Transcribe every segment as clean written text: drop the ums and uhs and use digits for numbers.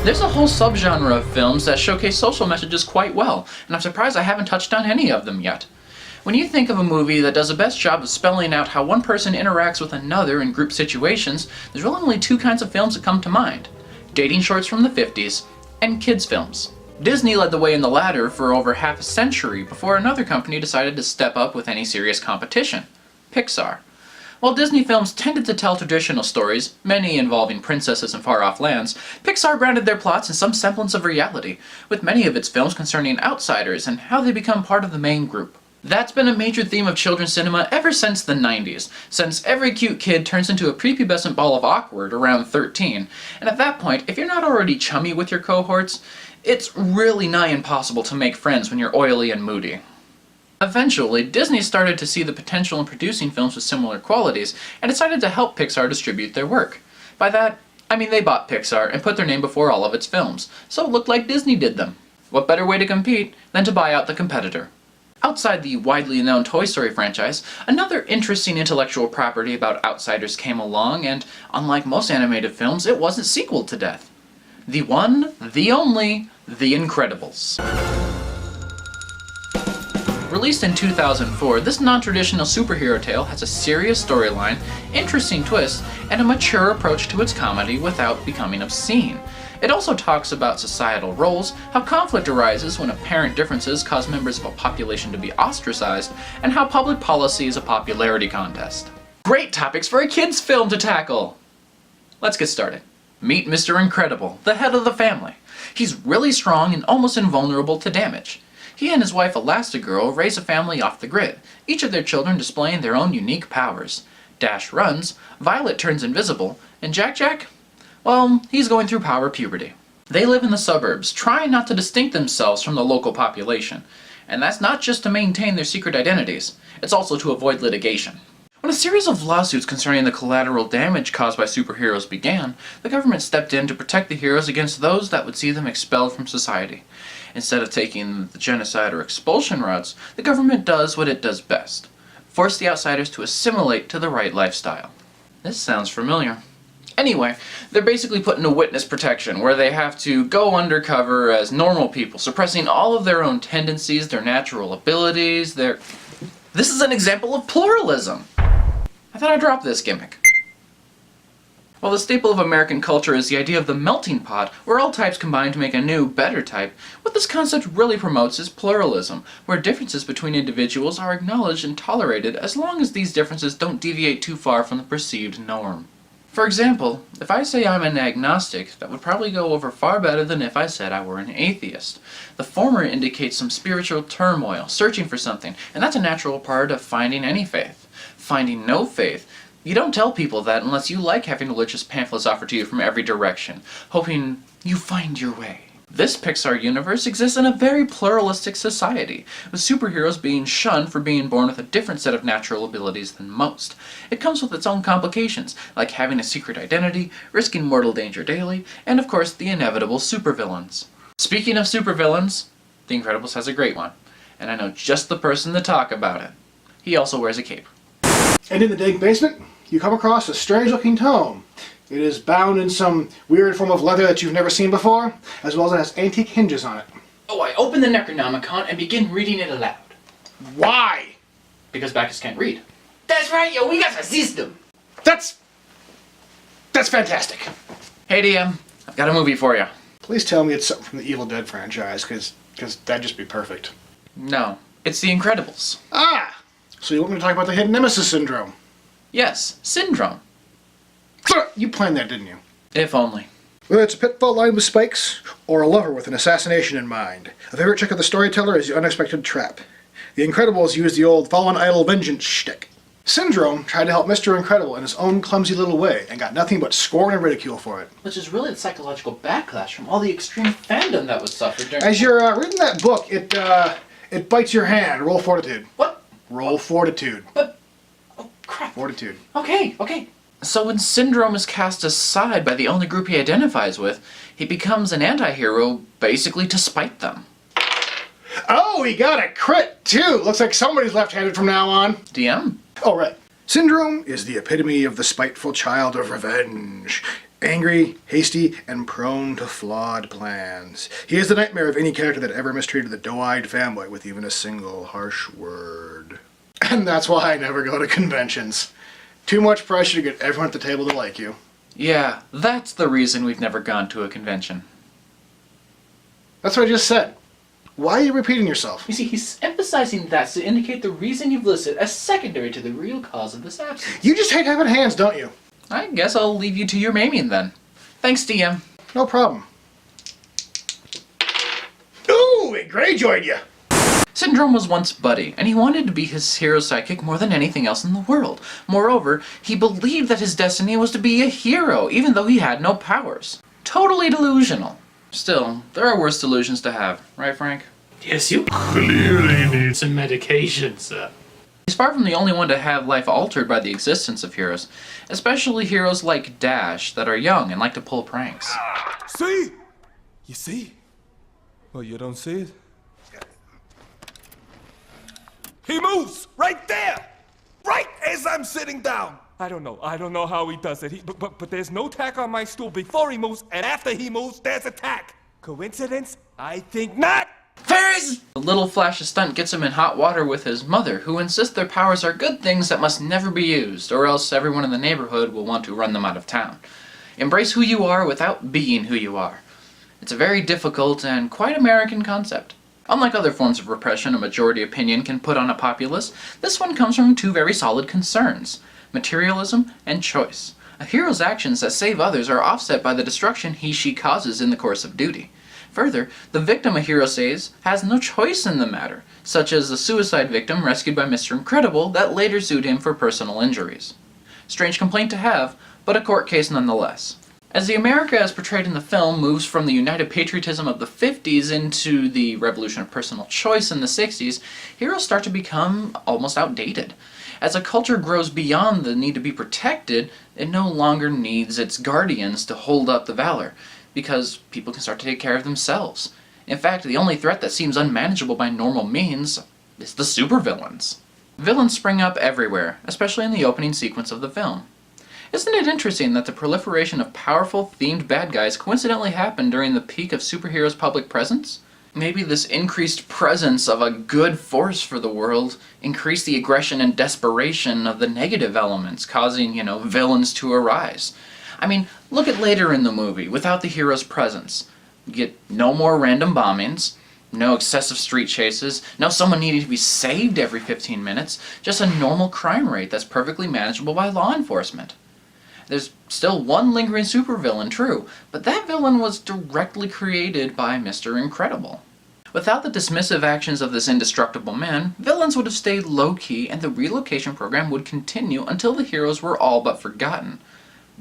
There's a whole subgenre of films that showcase social messages quite well, and I'm surprised I haven't touched on any of them yet. When you think of a movie that does the best job of spelling out how one person interacts with another in group situations, there's really only two kinds of films that come to mind: dating shorts from the 50s and kids films. Disney led the way in the latter for over half a century before another company decided to step up with any serious competition: Pixar. While Disney films tended to tell traditional stories, many involving princesses in far-off lands, Pixar grounded their plots in some semblance of reality, with many of its films concerning outsiders and how they become part of the main group. That's been a major theme of children's cinema ever since the 90s, since every cute kid turns into a prepubescent ball of awkward around 13, and at that point, if you're not already chummy with your cohorts, it's really nigh impossible to make friends when you're oily and moody. Eventually, Disney started to see the potential in producing films with similar qualities and decided to help Pixar distribute their work. By that, I mean they bought Pixar and put their name before all of its films, so it looked like Disney did them. What better way to compete than to buy out the competitor? Outside the widely known Toy Story franchise, another interesting intellectual property about outsiders came along, and unlike most animated films, it wasn't sequeled to death. The one, the only, The Incredibles. Released in 2004, this non-traditional superhero tale has a serious storyline, interesting twists, and a mature approach to its comedy without becoming obscene. It also talks about societal roles, how conflict arises when apparent differences cause members of a population to be ostracized, and how public policy is a popularity contest. Great topics for a kids' film to tackle! Let's get started. Meet Mr. Incredible, the head of the family. He's really strong and almost invulnerable to damage. He and his wife Elastigirl raise a family off the grid, each of their children displaying their own unique powers. Dash runs, Violet turns invisible, and Jack, well, he's going through power puberty. They live in the suburbs, trying not to distinct themselves from the local population. And that's not just to maintain their secret identities, it's also to avoid litigation. When a series of lawsuits concerning the collateral damage caused by superheroes began, the government stepped in to protect the heroes against those that would see them expelled from society. Instead of taking the genocide or expulsion routes, the government does what it does best: force the outsiders to assimilate to the right lifestyle. This sounds familiar. Anyway, they're basically put into witness protection, where they have to go undercover as normal people, suppressing all of their own tendencies, their natural abilities, This is an example of pluralism! I thought I'd drop this gimmick. While the staple of American culture is the idea of the melting pot, where all types combine to make a new, better type, what this concept really promotes is pluralism, where differences between individuals are acknowledged and tolerated as long as these differences don't deviate too far from the perceived norm. For example, if I say I'm an agnostic, that would probably go over far better than if I said I were an atheist. The former indicates some spiritual turmoil, searching for something, and that's a natural part of finding any faith. Finding no faith, you don't tell people that unless you like having religious pamphlets offered to you from every direction, hoping you find your way. This Pixar universe exists in a very pluralistic society, with superheroes being shunned for being born with a different set of natural abilities than most. It comes with its own complications, like having a secret identity, risking mortal danger daily, and of course the inevitable supervillains. Speaking of supervillains, The Incredibles has a great one, and I know just the person to talk about it. He also wears a cape. And in the dank basement, you come across a strange-looking tome. It is bound in some weird form of leather that you've never seen before, as well as it has antique hinges on it. Oh, I open the Necronomicon and begin reading it aloud. Why? Because Bacchus can't read. That's right, yo, we got a system! That's fantastic. Hey DM, I've got a movie for you. Please tell me it's something from the Evil Dead franchise, because that'd just be perfect. No, it's The Incredibles. Ah! So you want me to talk about the hidden nemesis syndrome? Yes, syndrome. You planned that, didn't you? If only. Whether it's a pitfall lined with spikes, or a lover with an assassination in mind, a favorite trick of the storyteller is the unexpected trap. The Incredibles used the old fallen idol vengeance shtick. Syndrome tried to help Mr. Incredible in his own clumsy little way, and got nothing but scorn and ridicule for it. Which is really the psychological backlash from all the extreme fandom that was suffered during... As you're reading that book, it bites your hand. Roll fortitude. What? Roll fortitude. But... oh, crap. Fortitude. Okay. So when Syndrome is cast aside by the only group he identifies with, he becomes an anti-hero basically to spite them. Oh, he got a crit too! Looks like somebody's left-handed from now on. DM? Oh, right. Syndrome is the epitome of the spiteful child of revenge. Angry, hasty, and prone to flawed plans. He is the nightmare of any character that ever mistreated the doe-eyed fanboy with even a single harsh word. And that's why I never go to conventions. Too much pressure to get everyone at the table to like you. Yeah, that's the reason we've never gone to a convention. That's what I just said. Why are you repeating yourself? You see, he's emphasizing that to indicate the reason you've listed as secondary to the real cause of this absence. You just hate having hands, don't you? I guess I'll leave you to your maiming then. Thanks, DM. No problem. Ooh, it Greyjoyed you! Syndrome was once Buddy, and he wanted to be his hero's sidekick more than anything else in the world. Moreover, he believed that his destiny was to be a hero, even though he had no powers. Totally delusional. Still, there are worse delusions to have, right, Frank? Yes, you clearly need some medication, sir. He's far from the only one to have life altered by the existence of heroes, especially heroes like Dash that are young and like to pull pranks. See? You see? Well, you don't see it. He moves right there, right as I'm sitting down. I don't know how he does it. But there's no tack on my stool before he moves, and after he moves, there's a tack. Coincidence? I think not. Fairies! The little flash of stunt gets him in hot water with his mother, who insists their powers are good things that must never be used, or else everyone in the neighborhood will want to run them out of town. Embrace who you are without being who you are. It's a very difficult and quite American concept. Unlike other forms of repression a majority opinion can put on a populace, this one comes from two very solid concerns: materialism and choice. A hero's actions that save others are offset by the destruction he/she causes in the course of duty. Further, the victim a hero saves has no choice in the matter, such as the suicide victim rescued by Mr. Incredible that later sued him for personal injuries. Strange complaint to have, but a court case nonetheless. As the America as portrayed in the film moves from the united patriotism of the 50s into the revolution of personal choice in the 60s, heroes start to become almost outdated. As a culture grows beyond the need to be protected, it no longer needs its guardians to hold up the valor, because people can start to take care of themselves. In fact, the only threat that seems unmanageable by normal means is the supervillains. Villains spring up everywhere, especially in the opening sequence of the film. Isn't it interesting that the proliferation of powerful, themed bad guys coincidentally happened during the peak of superheroes' public presence? Maybe this increased presence of a good force for the world increased the aggression and desperation of the negative elements, causing, villains to arise. I mean, look at later in the movie, without the hero's presence. You get no more random bombings, no excessive street chases, no someone needing to be saved every 15 minutes, just a normal crime rate that's perfectly manageable by law enforcement. There's still one lingering supervillain, true, but that villain was directly created by Mr. Incredible. Without the dismissive actions of this indestructible man, villains would have stayed low-key and the relocation program would continue until the heroes were all but forgotten.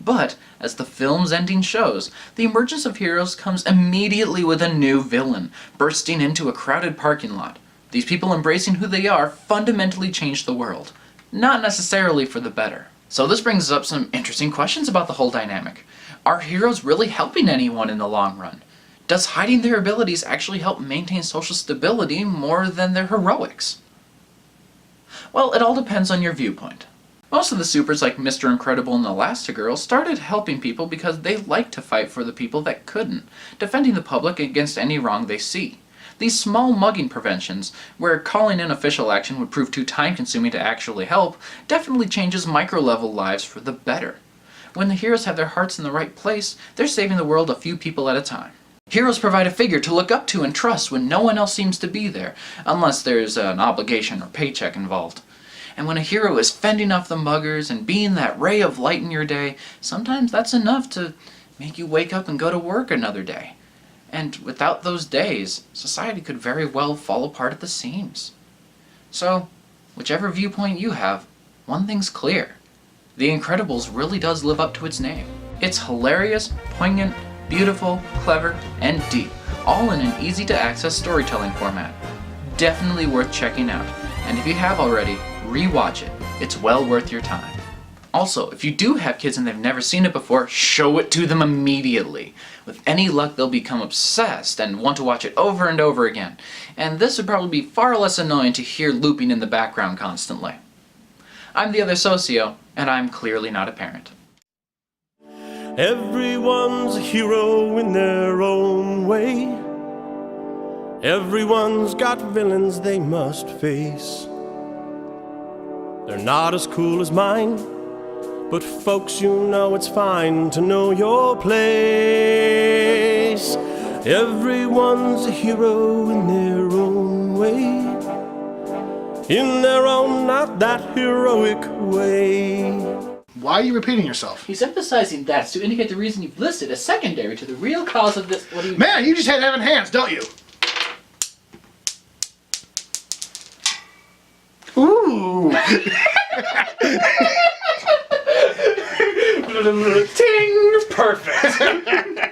But, as the film's ending shows, the emergence of heroes comes immediately with a new villain, bursting into a crowded parking lot. These people embracing who they are fundamentally change the world, not necessarily for the better. So this brings up some interesting questions about the whole dynamic. Are heroes really helping anyone in the long run? Does hiding their abilities actually help maintain social stability more than their heroics? Well, it all depends on your viewpoint. Most of the supers like Mr. Incredible and Elastigirl started helping people because they liked to fight for the people that couldn't, defending the public against any wrong they see. These small mugging preventions, where calling in official action would prove too time-consuming to actually help, definitely changes micro-level lives for the better. When the heroes have their hearts in the right place, they're saving the world a few people at a time. Heroes provide a figure to look up to and trust when no one else seems to be there, unless there's an obligation or paycheck involved. And when a hero is fending off the muggers and being that ray of light in your day, sometimes that's enough to make you wake up and go to work another day. And without those days, society could very well fall apart at the seams. So, whichever viewpoint you have, one thing's clear. The Incredibles really does live up to its name. It's hilarious, poignant, beautiful, clever, and deep, all in an easy-to-access storytelling format. Definitely worth checking out, and if you have already, rewatch it. It's well worth your time. Also, if you do have kids and they've never seen it before, show it to them immediately. With any luck, they'll become obsessed and want to watch it over and over again. And this would probably be far less annoying to hear looping in the background constantly. I'm the other Socio, and I'm clearly not a parent. Everyone's a hero in their own way. Everyone's got villains they must face. They're not as cool as mine, but folks, you know it's fine to know your place. Everyone's a hero in their own way, in their own not that heroic way. Why are you repeating yourself? He's emphasizing that to indicate the reason you've listed as secondary to the real cause of this. What do you? Man, you just had having hands, don't you? Ooh. Ting! Perfect.